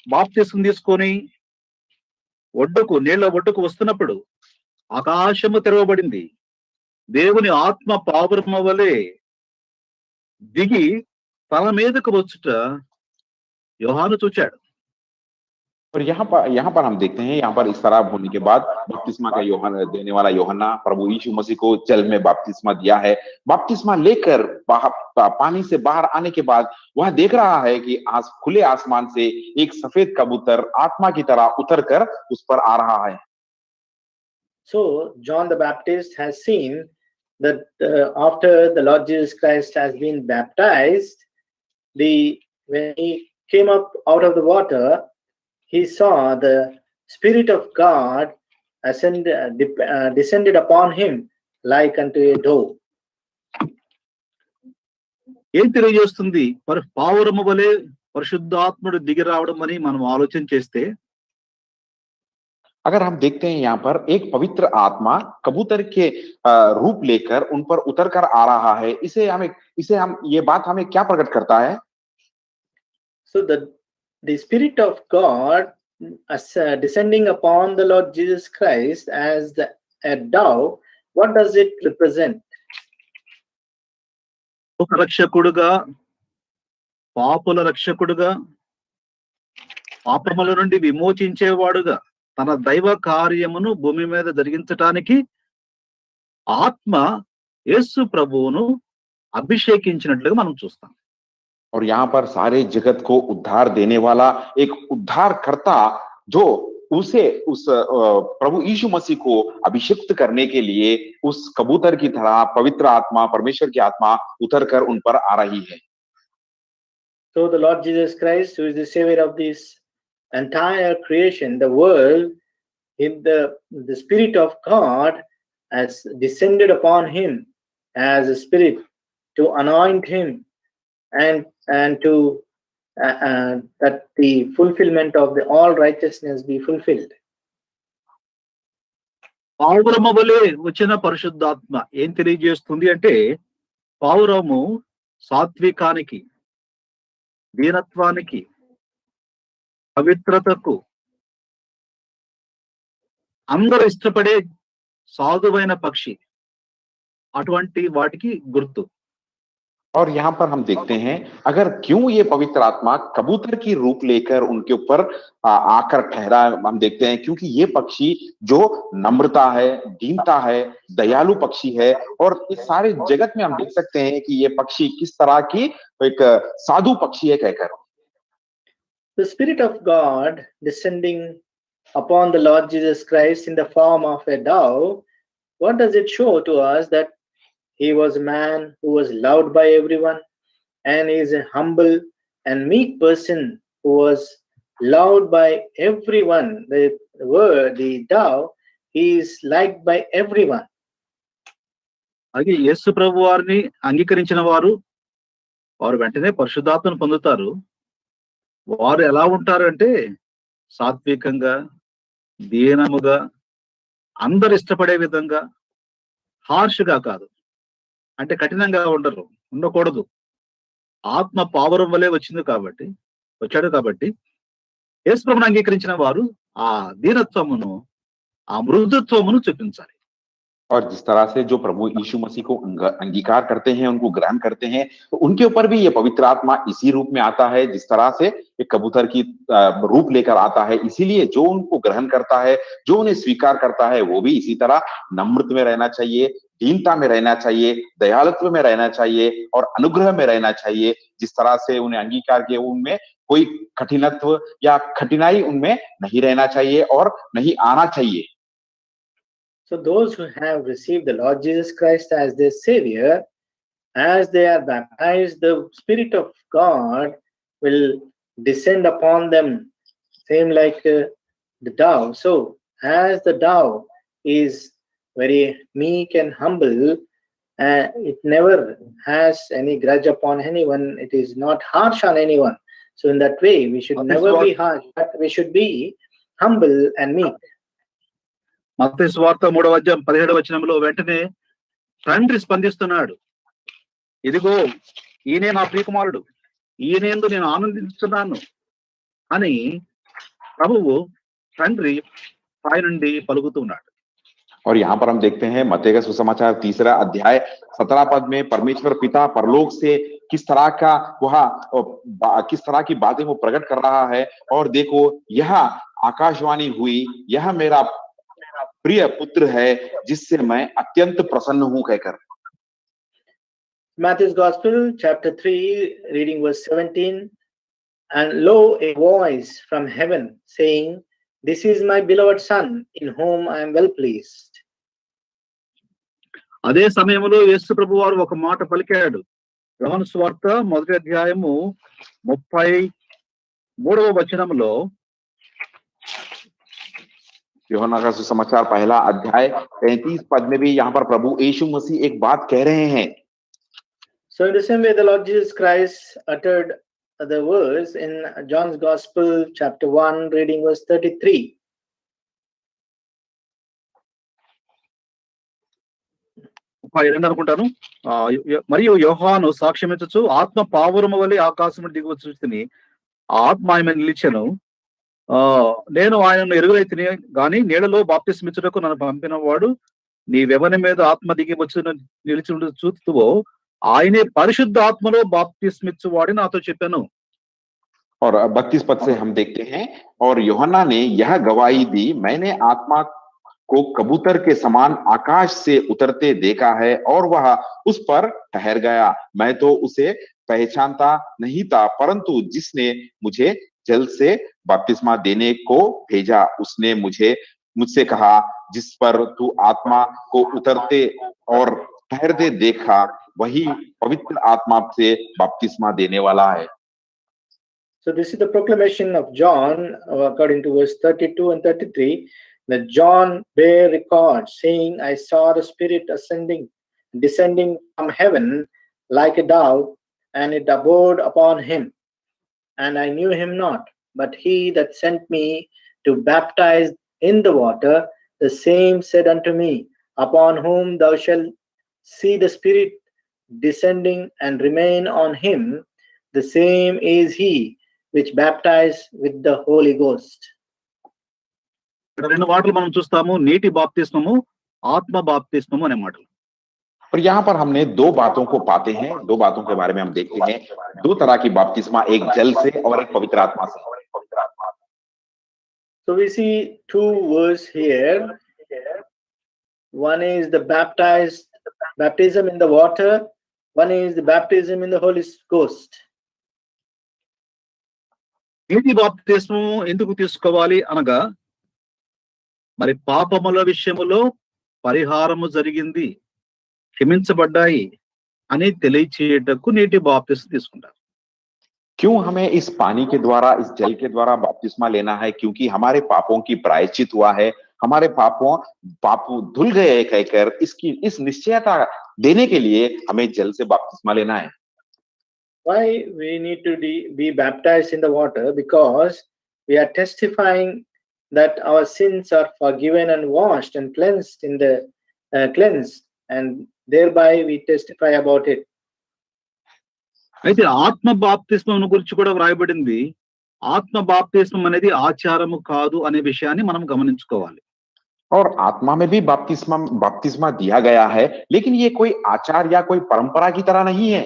బాప్తిస్మ తీసుకొని నీళ్ల ఒడ్డుకు వస్తున్నప్పుడు ఆకాశము తెరవబడింది. దేవుని ఆత్మ పావురము వలె దిగి తల మీదకు వచ్చుట యోహాను చూచాడు. और यहाँ पर हम देखते हैं, यहाँ पर इस तरह होने के बाद बपतिस्मा का देने वाला यूहन्ना प्रभु यीशु मसीह को जल में बपतिस्मा दिया है। बपतिस्मा लेकर पानी से बाहर आने के बाद वह देख रहा है कि खुले आसमान से एक सफेद कबूतर आत्मा की तरह उतर कर उस पर आ रहा है। So John the Baptist has seen that after the Lord Jesus Christ has been baptized, when he came up out of the water, he saw the Spirit of God descended upon him like unto a dove. ఏం తెలియజేస్తుంది? పావురము వలె పరిశుద్ధాత్ముడు దిగి రావడం అని మనం ఆలోచన చేస్తే, अगर हम देखते हैं यहाँ पर एक पवित्र आत्मा कबूतर के रूप लेकर उन पर उतर कर आ रहा है, ये बात हमें क्या प्रकट करता है? So the Spirit of God descending upon the Lord Jesus Christ as a dove, what does it represent? ఒక రక్షకుడుగా, పాపుల రక్షకుడుగా, పాపముల నుండి విమోచించేవాడుగా తన దైవ కార్యమును భూమి మీద జరిగించటానికి ఆత్మ యేసు ప్రభువును అభిషేకించినట్లుగా మనం చూస్తాం. और यहाँ पर सारे जगत को उद्धार देने वाला एक उद्धारकर्ता जो उस प्रभु यीशु मसीह को अभिषिक्त करने के लिए उस कबूतर की तरह पवित्र आत्मा, परमेश्वर की आत्मा उतर कर उन पर आ रही है। So the Lord Jesus Christ, who is the savior of this entire creation, the world, in the Spirit of God has descended upon him as a spirit to anoint him and to that the fulfillment of the all righteousness be fulfilled. పావురము వలె వచ్చిన పరిశుద్ధాత్మ ఏం తెలియజేస్తుంది అంటే, పావురము సాత్వికానికి, దీనత్వానికి, పవిత్రతకు, అందరూ ఇష్టపడే సాధువైన పక్షి, అటువంటి వాటికి గుర్తు. और यहाँ पर हम देखते हैं अगर क्यों ये पवित्र आत्मा कबूतर की रूप लेकर उनके ऊपर आकर ठहरा, हम देखते हैं क्योंकि ये पक्षी जो नम्रता है, दीनता है, दयालु पक्षी है, और इस सारे जगत में हम देख सकते हैं कि ये पक्षी किस तरह की एक साधु पक्षी है कहकर। The Spirit of God descending upon the Lord Jesus Christ in the form of a dove, what does it show to us? That he was a man who was loved by everyone, and he is a humble and meek person who was loved by everyone. The dove, he is liked by everyone. అలాగే యేసు ప్రభు వారిని అంగీకరించిన వారు వెంటనే పరిశుద్ధాత్మను పొందుతారు. వారు ఎలా ఉంటారంటే సాత్వికంగా, దీనముగా, అందరు ఇష్టపడే విధంగా, హార్ష్గా కాదు, అంటే కఠినంగా ఉండకూడదు. ఆత్మ పావురం వలె వచ్చాడు కాబట్టి యేసు ప్రభువును అంగీకరించిన వారు ఆ దీనత్వమును, ఆ మృదుత్వమును చూపించాలి. और जिस तरह से जो प्रभु यीशु मसीह को अंगीकार करते हैं, उनको ग्रहण करते हैं, तो उनके ऊपर भी ये पवित्र आत्मा इसी रूप में आता है जिस तरह से एक कबूतर की रूप लेकर आता है। इसीलिए जो उनको ग्रहण करता है, जो उन्हें स्वीकार करता है, वो भी इसी तरह नम्रता में रहना चाहिए, दीनता में रहना चाहिए, दयालुत्व में रहना चाहिए और अनुग्रह में रहना चाहिए। जिस तरह से उन्हें अंगीकार किया, उनमें कोई कठिनत्व या कठिनाई उनमें नहीं रहना चाहिए और नहीं आना चाहिए। So those who have received the Lord Jesus Christ as their savior, as they are baptized, the Spirit of God will descend upon them, same like the dove. So as the dove is very meek and humble, it never has any grudge upon anyone, it is not harsh on anyone. So in that way we should never be harsh, but we should be humble and meek. మత్తయి సువార్త 3:17 వెంటనే తండ్రి స్పందిస్తున్నాడు. ఇదిగో ఈయనే నా ప్రియకుమారుడు, ఈయనేందు నేను ఆనందిస్తున్నాను అని ప్రభువు తండ్రి పై నుండి పలుకుతున్నాడు. और यहाँ पर हम देखते हैं मत्ती का सुसमाचार 3 अध्याय 17 पद में परमेश्वर पिता परलोक से किस तरह का किस तरह की बातें वो प्रकट कर रहा है। और देखो यह आकाशवाणी हुई, यह मेरा प्रिय पुत्र है जिससे मैं अत्यंत प्रसन्न हूं कहकर। Matthew's Gospel, chapter 3, reading verse 17. And lo, a voice from heaven saying, "This is my beloved Son, in whom I am well pleased." అదే సమయంలో యేసు ప్రభు వారు ఒక మాట పలికాడు. యోహాను సువార్త 1వ అధ్యాయము 33వ వచనంలో, यूहन्ना का सुसमाचार 1 अध्याय 33 पद में भी यहाँ पर प्रभु यीशु मसीह एक बात कह रहे हैं। So in the same way, the Lord Jesus Christ uttered the verse in John's Gospel, chapter 1, reading verse 33. అనుకుంటాను. మరియు యోహాను సాక్ష్యమిచ్చు, ఆత్మ పావురము వలె ఆకాశము దిగువ చూస్తుని ఆత్మ ఆయన నిలిచెను. నేను ఆయనను ఎరుగైతిని గాని నీడలో బాప్తిస్మిచ్చుటకు నన్ను పంపిన వాడు నీవెవరి మీద ఆత్మ దిగి వచ్చి నిలిచి చూస్తువో ఆయనే పరిశుద్ధ ఆత్మలో బాప్తిస్మిచ్చు వాడి నాతో చెప్పాను. और 32 पद से हम देखते हैं, और यूहन्ना ने यह गवाही दी, मैंने आत्मा को कबूतर के समान आकाश से उतरते देखा है और वह उस पर ठहर गया। मैं तो उसे पहचानता नहीं था, परंतु जिसने मुझे जल से बपतिस्मा देने को भेजा उसने मुझसे कहा, जिस पर तू आत्मा को उतरते और ठहरते देखा वही पवित्र आत्मा से बपतिस्मा देने वाला है। So this is the proclamation of John, according to verse 32 and 33, that John bare record, saying, I saw the Spirit descending from heaven like a dove, and it abode upon him. And I knew him not, but he that sent me to baptize in the water, the same said unto me, upon whom thou shalt see the Spirit descending and remain on him, the same is he which baptize with the Holy Ghost. రెండు మాటలు మనం చూస్తాము, నీటి బాప్తిస్మము, ఆత్మ బాప్తిస్మము అనే మాటలు. और यहाँ पर हमने दो बातों को पाते हैं, दो बातों के बारे में हम देखते हैं, दो तरह की बपतिस्मा, एक जल से और एक पवित्र आत्मा से। So we see two words here. One is the baptism in the water, one is the baptism in the Holy Ghost. నీటి బాప్తిస్మము ఎందుకు తీసుకోవాలి అనగా, మరి పాపముల విషయములో పరిహారము జరిగింది, క్షమించబడ్డాయి అని తెలియచేయటకు నీటి బాప్తిస్మం తీసుకుంటారు. क्यों हमें इस पानी के द्वारा, इस जल के द्वारा बपतिस्मा लेना है? क्योंकि हमारे पापों की प्रायश्चित हुआ है, हमारे पाप धुल गए कहकर इस निश्चयता देने के लिए हमें जल से बपतिस्मा लेना है। Why we need to be baptized in the water? Because we are testifying that our sins are forgiven and washed and cleansed and thereby we testify about it. అయితే ఆత్మ బాప్తిస్మం గురించి కూడా వ్రాయబడింది. ఆత్మ బాప్తిస్మం అనేది ఆచారము కాదు అనే విషయాన్ని మనం గమనించుకోవాలి. और आत्मा में भी बपतिस्मा दिया गया है, लेकिन ये कोई आचार या कोई परंपरा की तरह नहीं है।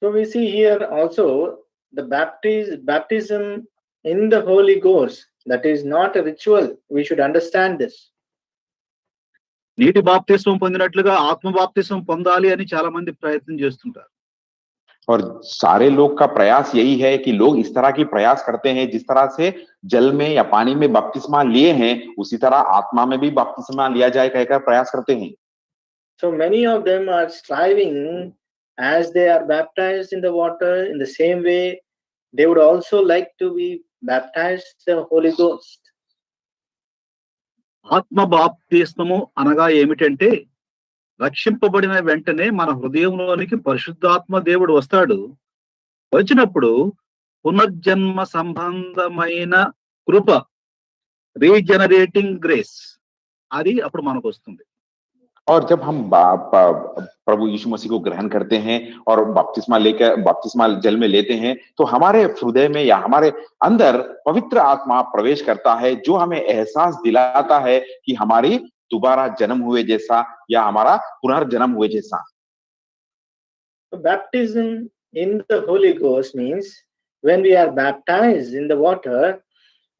So we see here also the baptism in the Holy Ghost, that is not a ritual. We should understand this. నీటి బాప్తిస్మం పొందినట్లుగా ఆత్మ బాప్తిస్మం పొందాలి అని చాలా మంది ప్రయత్నం చేస్తుంటారు. और सारे लोग का प्रयास यही है कि लोग इस तरह की प्रयास करते हैं, जिस तरह से जल में या पानी में बपतिस्मा लिए हैं उसी तरह आत्मा में भी बपतिस्मा लिया जाए कहकर प्रयास करते हैं। So many of them are striving, as they are baptized in the water, in the same way they would also like to be baptized in the Holy Ghost. ఆత్మ బాప్తిస్మము అనగా ఏమిటంటే, రక్షింపబడిన వెంటనే మన హృదయంలోనికి పరిశుద్ధాత్మ దేవుడు వస్తాడు. వచ్చినప్పుడు పునర్జన్మ సంబంధమైన కృప, రీజనరేటింగ్ గ్రేస్, అది అప్పుడు మనకు వస్తుంది. और जब हम प्रभु यीशु मसीह को ग्रहण करते हैं और बपतिस्मा जल में लेते हैं, तो हमारे हृदय में या हमारे अंदर पवित्र आत्मा प्रवेश करता है, जो हमें एहसास दिलाता है कि हमारी दोबारा जन्म हुए जैसा या हमारा पुनर्जन्म हुए जैसा। So baptism in the Holy Ghost means when we are baptized in the water,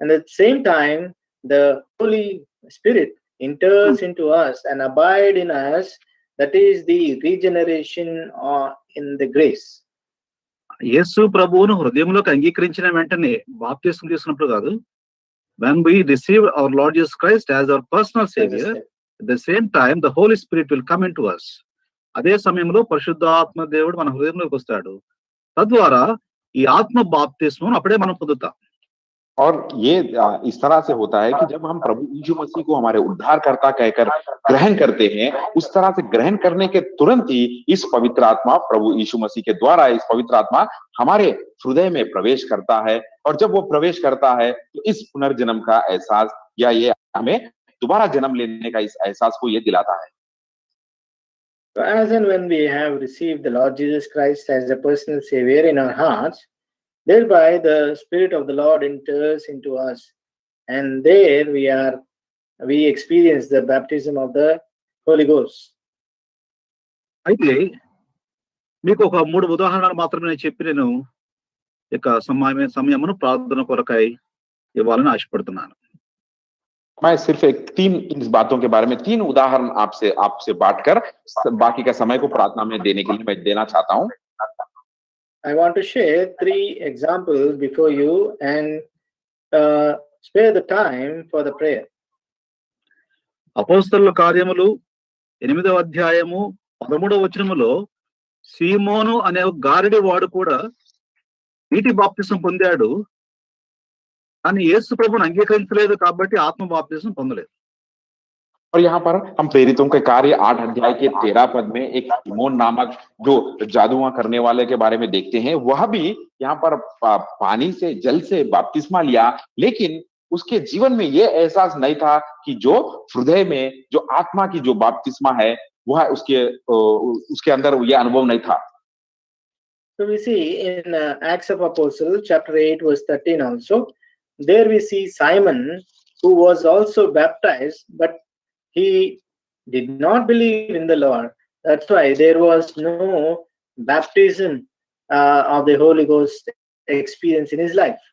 and at the same time, the Holy Spirit enters into us and abide in us. That is the regeneration in the grace. యేసు ప్రభువును హృదయంలోకి అంగీకరించిన వెంటనే బాప్తిస్మం తీసుకున్నప్పుడు కాదు, when we receive our Lord Jesus Christ as our personal savior, at the same time the Holy Spirit will come into us. అదే సమయంలో పరిశుద్ధాత్మ దేవుడు మన హృదయంలోకి వస్తాడు. తద్వారా ఈ ఆత్మ బాప్తిస్మం అప్పుడే మనం పొందుతాం. और ये इस तरह से होता है कि जब हम प्रभु यीशु मसीह को हमारे उद्धारकर्ता कहकर ग्रहण करते हैं, उस तरह से ग्रहण करने के तुरंत ही इस पवित्र आत्मा प्रभु यीशु मसीह के द्वारा इस पवित्र आत्मा हमारे हृदय में प्रवेश करता है। और जब वो प्रवेश करता है तो इस पुनर्जन्म का एहसास या ये हमें दोबारा जन्म लेने का इस एहसास को ये दिलाता है। So as and when we have received the Lord Jesus Christ as the personal Savior in our hearts, thereby the Spirit of the Lord enters into us, and there we experience the baptism of the Holy Ghost. అయితే మీకు ఒక 3 ఉదాహరణలు మాత్రమే నేను చెప్పి నేను ఇక సమయమును ప్రార్థన కొరకై ఇవ్వాలని ఆశపడుతున్నాను. मैं सिर्फ इन बातों के बारे में 3 उदाहरण आपसे बांटकर बाकी का समय को प्रार्थना में देने के लिए मैं देना चाहता हूं। I want to share 3 examples before you and spare the time for the prayer. అపోస్తలుల కార్యములు 8వ అధ్యాయము 13వ వచనములో సీమోను అనే గారిడి వాడు కూడా నీటి బాప్తిసం పొందాడు, కానీ యేసు ప్రభువును అంగీకరించలేదు కాబట్టి ఆత్మ బాప్తిసం పొందలేదు. और यहाँ पर हम प्रेरितों के कार्य 8 अध्याय के 13 पद में एक सिमोन नामक जो जादुआ करने वाले के बारे में देखते हैं। वह भी यहाँ पर पानी से जल से बपतिस्मा लिया, लेकिन उसके जीवन में यह एहसास नहीं था कि जो हृदय में जो आत्मा की जो बपतिस्मा है वह उसके अंदर यह अनुभव नहीं था। So we see in Acts of Apostles chapter 8 verse 13 also, there we see Simon who was also baptized, but he did not believe in the Lord. That's why there was no baptism of the Holy Ghost experience in his life.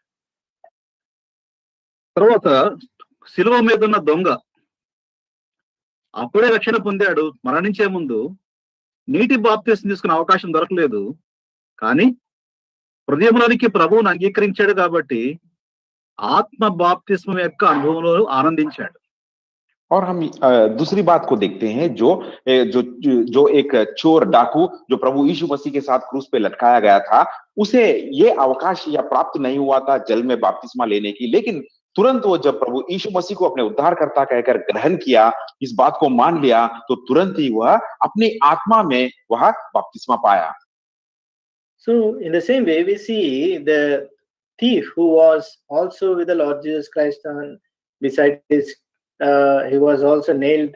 తర్వాత శిలువ మీద ఉన్న దొంగ అప్పుడే రక్షణ పొందాడు, మరణించే ముందు నీటి బాప్తిసం తీసుకునే అవకాశం దొరకలేదు, కానీ హృదయంలోనికి ప్రభువును అంగీకరించాడు కాబట్టి ఆత్మ బాప్తిస్మం యొక్క అనుభవంలో ఆనందించాడు. और हम दूसरी बात को देखते हैं, जो एक चोर डाकू जो प्रभु यीशु मसीह के साथ क्रूस पे लटकाया गया था, उसे ये अवकाश या प्राप्त नहीं हुआ था जल में बपतिस्मा लेने की, लेकिन तुरंत वो जब प्रभु यीशु मसीह को अपने उद्धारकर्ता कहकर ग्रहण किया, इस बात को मान लिया, तो तुरंत ही वह अपनी आत्मा में वह बपतिस्मा पाया। So in the same way we see the thief who was also with the Lord Jesus Christ beside his he was also nailed,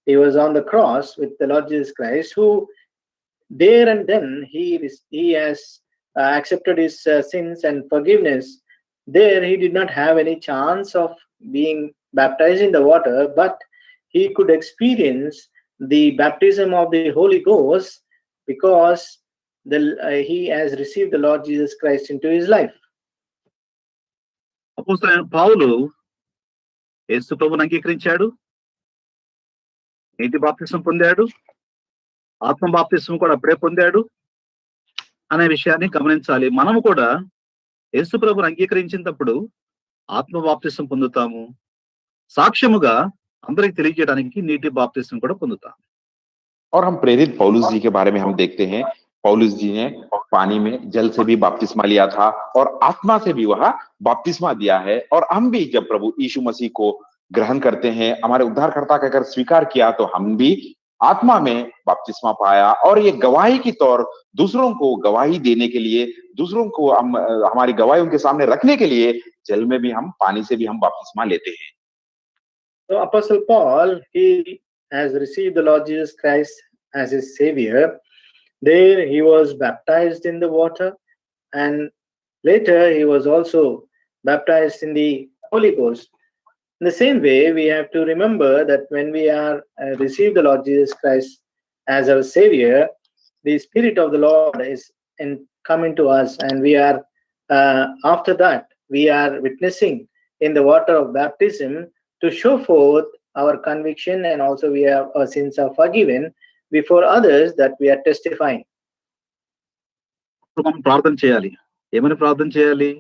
he was on the cross with the Lord Jesus Christ, who there and then he has accepted his sins and forgiveness. There he did not have any chance of being baptized in the water, but he could experience the baptism of the Holy Ghost because he has received the Lord Jesus Christ into his life. అపోస్తలుడైన పౌలు యేసు ప్రభువును అంగీకరించాడు, నీటి బాప్తిసం పొందాడు, ఆత్మ బాప్తిసం కూడా అప్పుడే పొందాడు అనే విషయాన్ని గమనించాలి. మనము కూడా యేసు ప్రభువును అంగీకరించినప్పుడు ఆత్మ బాప్తిసం పొందుతాము, సాక్ష్యముగా అందరికి తెలియజేయడానికి నీటి బాప్తిసం కూడా పొందుతాం. और हम प्रेरित पौलुस जी के बारे में हम देखते हैं, पौलुस जी ने पानी में जल से भी बपतिस्मा लिया था और आत्मा से भी वह बपतिस्मा दिया है। और हम भी जब प्रभु यीशु मसीह को ग्रहण करते हैं, हमारे उद्धारकर्ता कहकर स्वीकार किया, तो हम भी आत्मा में बपतिस्मा पाया। और ये गवाही की तौर दूसरों को गवाही देने के लिए, दूसरों को हम हमारी गवाही उनके सामने रखने के लिए जल में भी हम पानी से भी हम बपतिस्मा लेते हैं। So Apostle Paul, he has received the Lord Jesus Christ as his Savior, there he was baptized in the water, and later he was also baptized in the Holy Ghost. In the same way, we have to remember that when we are receive the Lord Jesus Christ as our Savior, the Spirit of the Lord is come into us, and we are after that we are witnessing in the water of baptism to show forth our conviction, and also we have our sins are forgiven before others, that we are testifying. మనం ప్రార్థన చేయాలి. ఏమని ప్రార్థన చేయాలి?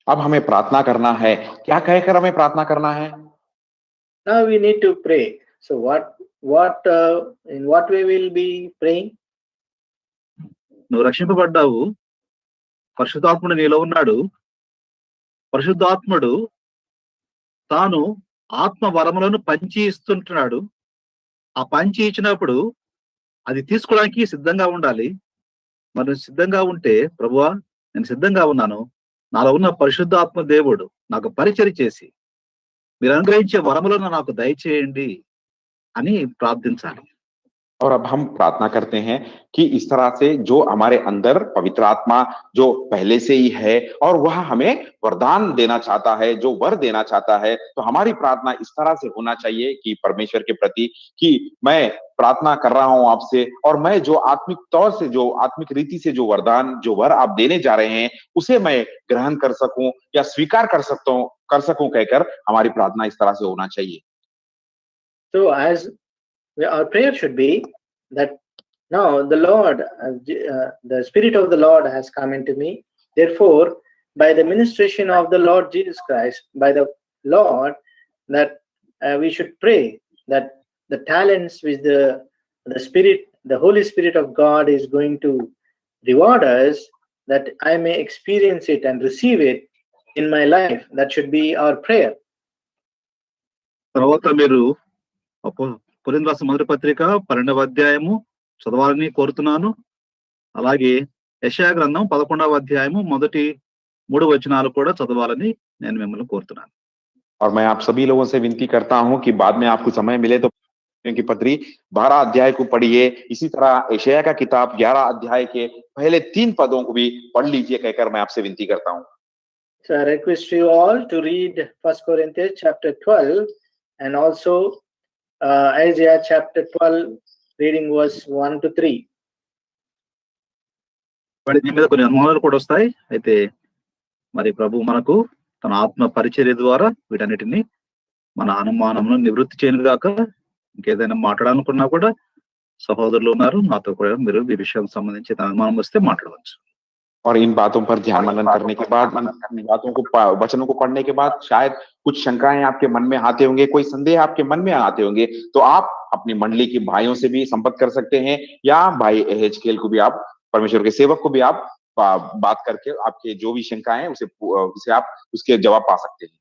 अब हमें प्रार्थना करना है, क्या कहकर हमें प्रार्थना करना है? Now we need to pray. So in what way we'll be praying? నువ్వు రక్షింపబడ్డావు, పరిశుద్ధాత్ముడు నీలో ఉన్నాడు. పరిశుద్ధాత్ముడు తాను ఆత్మ వరములను పంచి ఇస్తుంటున్నాడు. ఆ పంచి ఇచ్చినప్పుడు అది తీసుకోవడానికి సిద్ధంగా ఉండాలి. మరి సిద్ధంగా ఉంటే, ప్రభువా నేను సిద్ధంగా ఉన్నాను, నాలో ఉన్న పరిశుద్ధాత్మ దేవుడు నాకు పరిచర్య చేసి మీరు అనుగ్రహించే వరములను నాకు దయచేయండి అని ప్రార్థించాలి. और अब हम प्रार्थना करते हैं कि इस तरह से जो हमारे अंदर पवित्र आत्मा जो पहले से ही है और वह हमें वरदान देना चाहता है, जो वर देना चाहता है, तो हमारी प्रार्थना इस तरह से होना चाहिए कि परमेश्वर के प्रति कि मैं प्रार्थना कर रहा हूं आपसे, और मैं जो आत्मिक तौर से, जो आत्मिक रीति से जो वरदान, जो वर आप देने जा रहे हैं, उसे मैं ग्रहण कर सकूं या स्वीकार कर सकूं कहकर हमारी प्रार्थना इस तरह से होना चाहिए. So as our prayer should be that now the Lord, the Spirit of the Lord has come into me. Therefore, by the ministration of the Lord Jesus Christ, by the Lord, that we should pray that the talents which the Spirit, the Holy Spirit of God is going to reward us, that I may experience it and receive it in my life. That should be our prayer. తర్వాత మీరు కొరింథీ రాసిన మొదటి పత్రిక 12వ అధ్యాయము చదవాలని కోరుతున్నాను. అలాగే యెషయా గ్రంథం 11వ అధ్యాయము మొదటి 3 వచనాలు కూడా చదవాలని నేను మిమ్మల్ని కోరుతున్నాను. और मैं आप सभी लोगों से विनती करता हूं कि बाद में आपको समय मिले तो की पत्री 12 अध्याय को पढ़िए. इसी तरह यशायाह का किताब 11 अध्याय के पहले 3 पदों को भी पढ़ लीजिए कहकर मैं आपसे विनती करता हूं. So I request you all to read 1 Corinthians chapter 12 and also Isaiah chapter 12, reading verse 1 to 3. దీని మీద కొన్ని అనుమానాలు కూడా వస్తాయి. అయితే మరి ప్రభు మనకు తన ఆత్మ పరిచర్య ద్వారా వీటన్నిటిని మన అనుమానములను నివృత్తి చేయను గాక. ఇంకేదైనా మాట్లాడాలనుకున్నా కూడా సహోదరులు ఉన్నారు, నాతో కూడా మీరు ఈ విషయం సంబంధించి అనుమానం వస్తే మాట్లాడవచ్చు. और इन बातों पर ध्यान मनन करने के बाद, बातों को, वचनों को पढ़ने के बाद शायद कुछ शंकाएं आपके मन में आते होंगे, कोई संदेह आपके मन में आते होंगे, तो आप अपनी मंडली के भाइयों से भी संपर्क कर सकते हैं, या भाई एहेजकेल को भी आप, परमेश्वर के सेवक को भी आप बात करके आपके जो भी शंकाएं हैं उसे आप उसके जवाब पा सकते हैं.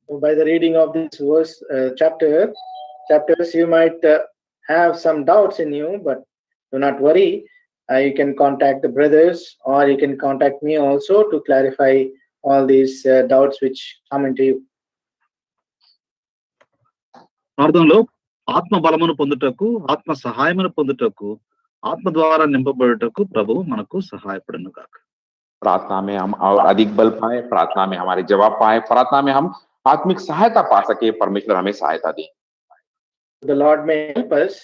By the reading of this verse, chapters, you might have some doubts in you, but do not worry. You can contact the brothers, or you can contact me also to clarify all these doubts which come into you. ప్రార్థనలో ఆత్మ బలమును పొందుటకు, ఆత్మ సహాయమును పొందుటకు, ఆత్మ ద్వారా నింపబడుటకు ప్రభువు మనకు సహాయపడును గాక. प्रार्थना में हम और अधिक बल पाए, प्रार्थना में हमारे जवाब पाए, प्रार्थना में हम आत्मिक सहायता पा सके, परमेश्वर हमें सहायता दे. The Lord may help us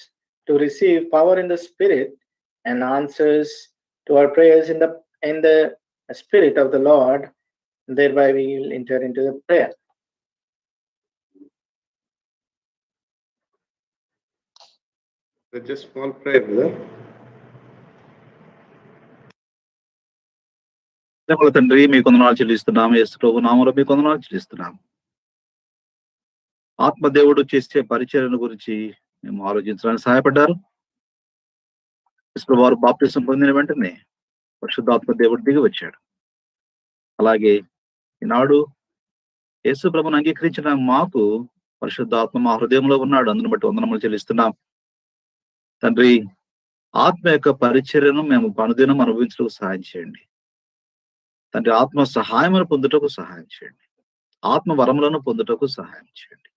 to receive power in the Spirit and answers to our prayers in the Spirit of the Lord. Thereby we will enter into the prayer. Just small prayer, brother. తండ్రి మీ కొందనాలు చెల్లిస్తున్నాము, యేసు ప్రభు నామములో మీ కొందనాలు చెల్లిస్తున్నాము. ఆత్మదేవుడు చేసే పరిచర్యను గురించి మేము ఆలోచించడానికి సహాయపడ్డారు. యేసు ప్రభు వారు బాప్తిసం పొందిన వెంటనే పరిశుద్ధాత్మ దేవుడు దిగి వచ్చాడు. అలాగే ఈనాడు యేసు ప్రభుని అంగీకరించిన మాకు పరిశుద్ధాత్మ మా హృదయంలో ఉన్నాడు. అందుని బట్టి వందనములు చెల్లిస్తున్నాం. తండ్రి, ఆత్మ యొక్క పరిచర్యను మేము అనుదినం అనుభవించడానికి సహాయం చేయండి. తండ్రి, ఆత్మ సహాయమును పొందుటకు సహాయం చేయండి. ఆత్మ వరములను పొందుటకు సహాయం చేయండి.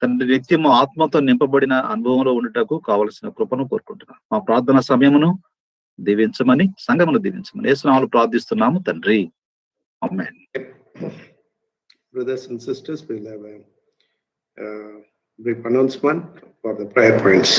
తండ్రి నిత్యము ఆత్మతో నింపబడిన అనుభవంలో ఉండటకు కావలసిన కృపను కోరుకుంటున్నాం. మా ప్రార్థన సమయమును దీవించమని, సంఘమును దీవించమని యేసు నామములో ప్రార్థిస్తున్నాము తండ్రి. ఆమేన్. Brothers and sisters, we'll have a brief announcement for the prayer points.